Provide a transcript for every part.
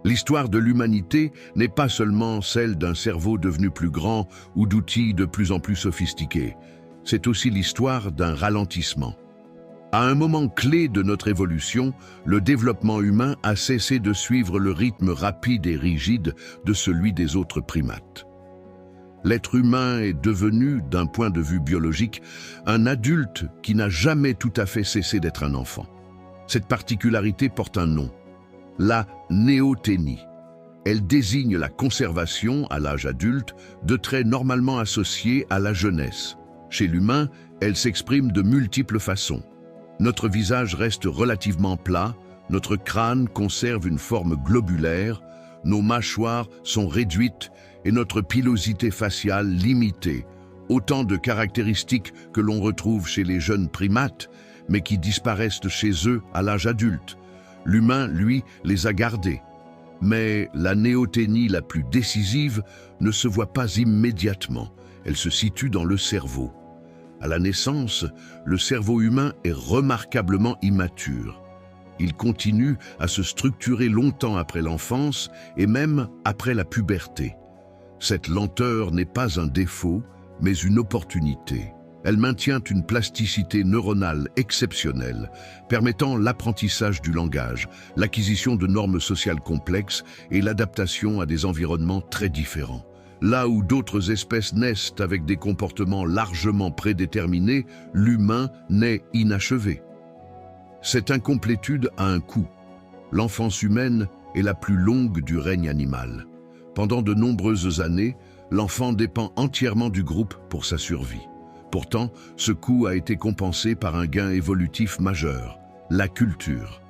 L'histoire de l'humanité n'est pas seulement celle d'un cerveau devenu plus grand ou d'outils de plus en plus sophistiqués. C'est aussi l'histoire d'un ralentissement. À un moment clé de notre évolution, le développement humain a cessé de suivre le rythme rapide et rigide de celui des autres primates. L'être humain est devenu, d'un point de vue biologique, un adulte qui n'a jamais tout à fait cessé d'être un enfant. Cette particularité porte un nom, la néothénie. Elle désigne la conservation, à l'âge adulte, de traits normalement associés à la jeunesse. Chez l'humain, elle s'exprime de multiples façons. Notre visage reste relativement plat, notre crâne conserve une forme globulaire, nos mâchoires sont réduites et notre pilosité faciale limitée, autant de caractéristiques que l'on retrouve chez les jeunes primates, mais qui disparaissent chez eux à l'âge adulte. L'humain, lui, les a gardées. Mais la néothénie la plus décisive ne se voit pas immédiatement, elle se situe dans le cerveau. À la naissance, le cerveau humain est remarquablement immature. Il continue à se structurer longtemps après l'enfance et même après la puberté. Cette lenteur n'est pas un défaut, mais une opportunité. Elle maintient une plasticité neuronale exceptionnelle, permettant l'apprentissage du langage, l'acquisition de normes sociales complexes et l'adaptation à des environnements très différents. Là où d'autres espèces naissent avec des comportements largement prédéterminés, l'humain naît inachevé. Cette incomplétude a un coût. L'enfance humaine est la plus longue du règne animal. Pendant de nombreuses années, l'enfant dépend entièrement du groupe pour sa survie. Pourtant, ce coût a été compensé par un gain évolutif majeur, la culture.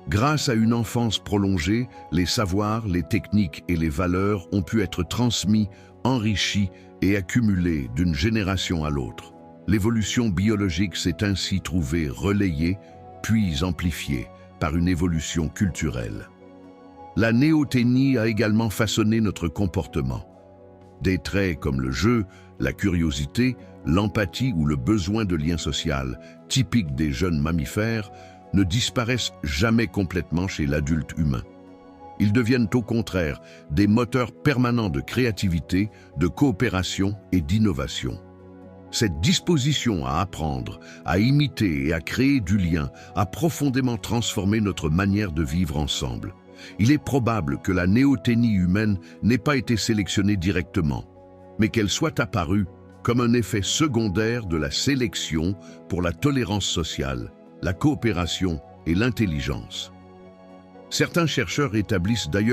Grâce à une enfance prolongée, les savoirs, les techniques et les valeurs ont pu être transmis, enrichis et accumulés d'une génération à l'autre. L'évolution biologique s'est ainsi trouvée relayée, puis amplifiée par une évolution culturelle. La néothénie a également façonné notre comportement. Des traits comme le jeu, la curiosité, l'empathie ou le besoin de lien social, typiques des jeunes mammifères, ne disparaissent jamais complètement chez l'adulte humain. Ils deviennent au contraire des moteurs permanents de créativité, de coopération et d'innovation. Cette disposition à apprendre, à imiter et à créer du lien a profondément transformé notre manière de vivre ensemble. Il est probable que la néothénie humaine n'ait pas été sélectionnée directement, mais qu'elle soit apparue comme un effet secondaire de la sélection pour la tolérance sociale, la coopération et l'intelligence. Certains chercheurs établissent d'ailleurs